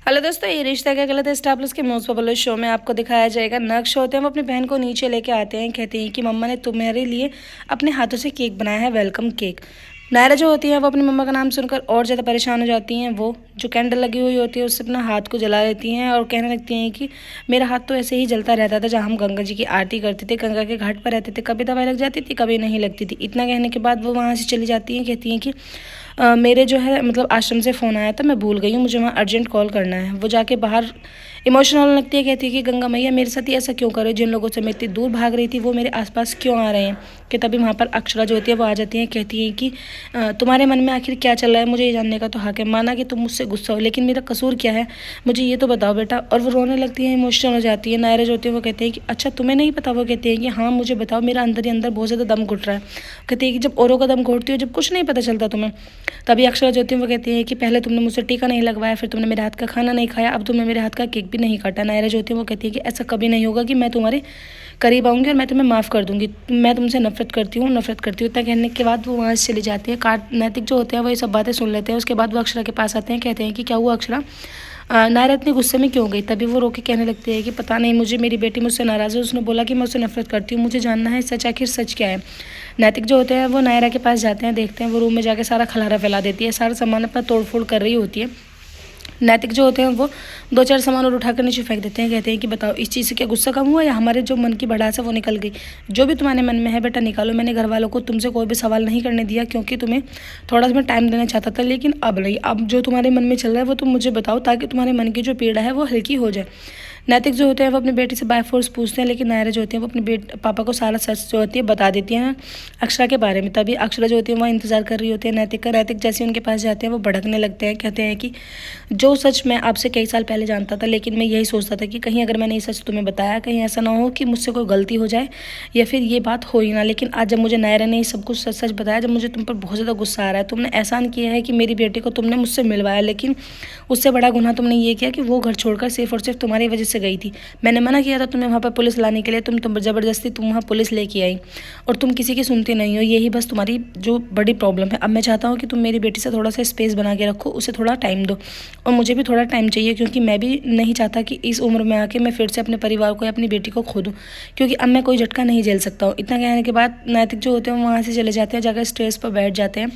Hello दोस्तों, ये रिश्ता क्या गलत है स्टार प्लस के मोस्ट पॉपुलर शो में आपको दिखाया जाएगा। नक्श होते हैं वो अपनी बहन को नीचे लेके आते हैं, कहते हैं कि मम्मा ने तुम्हारे लिए अपने हाथों से केक बनाया है, वेलकम केक। नायरा जो होती है वो अपनी मम्मा का नाम सुनकर और ज़्यादा परेशान हो जाती हैं। वो जो कैंडल लगी हुई होती है उससे अपना हाथ को जला लेती हैं और कहने लगती हैं कि मेरा हाथ तो ऐसे ही जलता रहता था जहाँ हम गंगा जी की आरती करते थे, गंगा के घाट पर रहते थे, कभी दवाई लग जाती थी कभी नहीं लगती थी। इतना कहने के बाद वो वहाँ से चली जाती हैं, कहती हैं कि मेरे जो है मतलब आश्रम से फ़ोन आया था, मैं भूल गई हूँ, मुझे वहाँ अर्जेंट कॉल करना है। वो जाके बाहर इमोशनल होने लगती है, कहती है कि गंगा मैया मेरे साथ ही ऐसा क्यों करे, जिन लोगों से मैं इतनी दूर भाग रही थी वो मेरे आसपास क्यों आ रहे हैं। कि तभी वहाँ पर अक्षरा जो होती है वो आ जाती है, कहती है कि तुम्हारे मन में आखिर क्या चल रहा है, मुझे ये जानने का तो हक है। माना कि तुम मुझसे गुस्सा हो, लेकिन मेरा कसूर क्या है, मुझे ये तो बताओ बेटा। और वो रोने लगती है, इमोशनल हो जाती है। नायरा जो होती है वो कहते हैं कि अच्छा तुम्हें नहीं पता। वो कहते हैं कि हाँ मुझे बताओ, मेरा अंदर ही अंदर बहुत ज़्यादा दम घुट रहा है। कहती है कि जब औरों का दम घुटती हो, जब कुछ नहीं पता चलता तुम्हें। तभी अक्षरा जो होती है वो कहती है कि पहले तुमने मुझसे टीका नहीं लगवाया, फिर तुमने मेरे हाथ का खाना नहीं खाया, अब तुमने मेरे हाथ का केक भी नहीं काटा। नायरा जो होती है वो कहती है कि ऐसा कभी नहीं होगा कि मैं तुम्हारे करीब आऊँगी और मैं तुम्हें माफ़ कर दूँगी, मैं तुमसे नफरत करती हूँ, नफरत करती हूँ। इतना कहने के बाद वो वहाँ से चली जाती है। नैतिक जो होते हैं वो ये सब बातें सुन लेते हैं। उसके बाद वो अक्षरा के पास आते हैं, कहते हैं कि क्या हुआ अक्षरा, नायरा इतने गुस्से में क्यों गई। तभी वो रोके कहने लगती है कि पता नहीं, मुझे मेरी बेटी मुझसे नाराज़ है, उसने बोला कि मैं उससे नफरत करती हूँ, मुझे जानना है सच, आखिर सच क्या है। नैतिक जो होते हैं वो नायरा के पास जाते हैं, देखते हैं वो रूम में जाके सारा खलारा फैला देती है, सारा सामान अपना तोड़ फोड़ कर रही होती है। नैतिक जो होते हैं वो दो चार सामान और उठाकर नीचे फेंक देते हैं, कहते हैं कि बताओ इस चीज़ से क्या गुस्सा कम हुआ या हमारे जो मन की भड़ास है वो निकल गई। जो भी तुम्हारे मन में है बेटा निकालो। मैंने घर वालों को तुमसे कोई भी सवाल नहीं करने दिया क्योंकि तुम्हें थोड़ा सा मैं टाइम देना चाहता था, लेकिन अब नहीं। अब जो तुम्हारे मन में चल रहा है वो तुम मुझे बताओ, ताकि तुम्हारे मन की जो पीड़ा है वो हल्की हो जाए। नैतिक जो होते हैं वो अपनी बेटी से बाय फोर्स पूछते हैं, लेकिन नायरा जो होती है वो अपने पापा को सारा सच जो होती है बता देती हैं अक्षरा के बारे में। तभी अक्षरा जो होती है वह इंतजार कर रही होती है नैतिक का। नैतिक जैसे उनके पास जाते हैं वो भड़कने लगते हैं, कहते हैं कि जो सच मैं आपसे कई साल पहले जानता था, लेकिन मैं यही सोचता था कि कहीं अगर मैंने ये सच तुम्हें बताया, कहीं ऐसा ना हो कि मुझसे कोई गलती हो जाए या फिर ये बात हो ही ना। लेकिन आज जब मुझे नायरा ने ये सब कुछ सच सच बताया, जब मुझे तुम पर बहुत ज़्यादा गुस्सा आ रहा है, तुमने एहसान किया है कि मेरी बेटी को तुमने मुझसे मिलवाया, लेकिन उससे बड़ा गुनाह तुमने ये किया कि वो घर छोड़कर सिर्फ और सिर्फ तुम्हारी वजह से गई थी। मैंने मना किया था तुम्हें वहाँ पर पुलिस लाने के लिए, तुम ज़बरदस्ती तुम वहाँ पुलिस लेके आई और तुम किसी की सुनती नहीं हो। यही बस तुम्हारी जो बड़ी प्रॉब्लम है। अब मैं चाहता हूँ कि तुम मेरी बेटी से थोड़ा सा स्पेस बना के रखो, उसे थोड़ा टाइम दो और मुझे भी थोड़ा टाइम चाहिए, क्योंकि मैं भी नहीं चाहता कि इस उम्र में आके मैं फिर से अपने परिवार को या अपनी बेटी को खो दूँ, क्योंकि अब मैं कोई झटका नहीं झेल सकता हूँ। इतना कहने के बाद नैतिक जो होते हैं वहाँ से चले जाते हैं, जाकर स्टेज पर बैठ जाते हैं।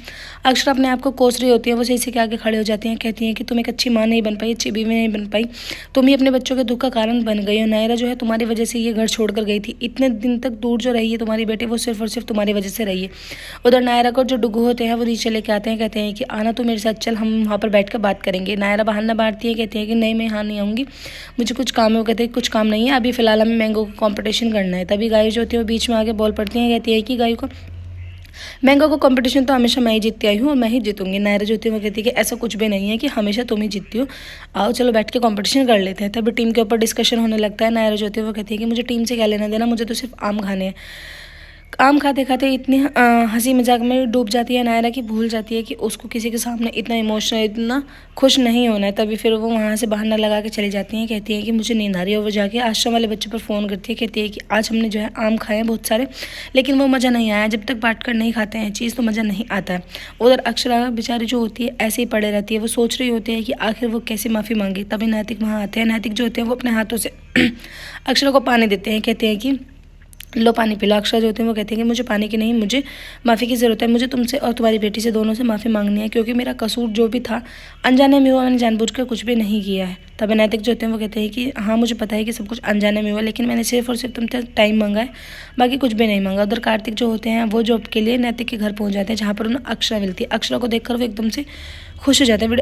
अक्षरा अपने आप को कोस रही होती है, वो सही से के आगे खड़े हो जाती हैं, कहती हैं कि तुम एक अच्छी माँ नहीं बन पाई, अच्छी बीवी नहीं बन पाई, तुम ही अपने बच्चों के दुख का कारण बन गई हो। नायरा जो है तुम्हारी वजह से ये घर छोड़कर गई थी, इतने दिन तक दूर जो रही है तुम्हारी बेटी वो सिर्फ और सिर्फ तुम्हारी वजह से रही है। उधर नायरा को जो डुगू होते हैं वो नीचे लेके आते हैं, कहते हैं कि आना तो मेरे साथ चल, हम वहाँ पर बैठ कर बात करेंगे। नायरा बहाना मारती है, कहती है कि नहीं मैं यहाँ नहीं आऊँगी, मुझे कुछ काम है। वो कहते हैं कुछ काम नहीं है, अभी फिलहाल हमें मैंगो का कॉम्पिटिशन करना है। तभी गाय जो होती है वो बीच में आके बोल पड़ती है, कहती है कि गाय को मैंगो को कंपटीशन तो हमेशा मैं ही जीतती आई हूँ और मैं ही जीतूंगी। नायरा जो होती है वो कहती है कि ऐसा कुछ भी नहीं है कि हमेशा तुम ही जीतती हो, आओ चलो बैठ के कंपटीशन कर लेते हैं। तभी टीम के ऊपर डिस्कशन होने लगता है। नायरा जो होती है वो कहती है कि मुझे टीम से क्या लेना देना, मुझे तो सिर्फ आम खाने हैं। आम खाते खाते इतनी हंसी मजाक में डूब जाती है नायरा की, भूल जाती है कि उसको किसी के सामने इतना इमोशनल, इतना खुश नहीं होना है। तभी फिर वो वहाँ से बहाना लगा के चली जाती हैं, कहती हैं कि मुझे नींद आ रही है। और वो जाके आश्रम वाले बच्चों पर फ़ोन करती है, कहती है कि आज हमने जो है आम खाए हैं बहुत सारे, लेकिन वो मज़ा नहीं आया, जब तक बांट कर नहीं खाते हैं चीज़ तो मज़ा नहीं आता है। उधर अक्षरा बेचारी जो होती है ऐसे ही पड़े रहती है, वो सोच रही होती है कि आखिर वो कैसे माफ़ी मांगे। तभी नैतिक वहाँ आते हैं। नैतिक जो होते हैं वो अपने हाथों से अक्षरा को पानी देते हैं, कहते हैं कि लो पानी पिला। अक्षरा जो होते हैं वो कहते हैं कि मुझे पानी की नहीं, मुझे माफ़ी की ज़रूरत है, मुझे तुमसे और तुम्हारी बेटी से दोनों से माफ़ी मांगनी है, क्योंकि मेरा कसूर जो भी था अनजाने में हुआ, मैंने जानबूझकर कुछ भी नहीं किया है। तब नैतिक जो होते हैं वो कहते हैं कि हाँ मुझे पता है कि सब कुछ अनजाने में हुआ, लेकिन मैंने सिर्फ और सिर्फ तुमसे टाइम मांगा है, बाकी कुछ भी नहीं मांगा। उधर कार्तिक जो होते हैं वो जॉब के लिए नैतिक के घर पहुँच जाते हैं, जहाँ पर उन्हें अक्षरा मिलती है। अक्षरा को देखकर वो एकदम से खुश हो जाते हैं।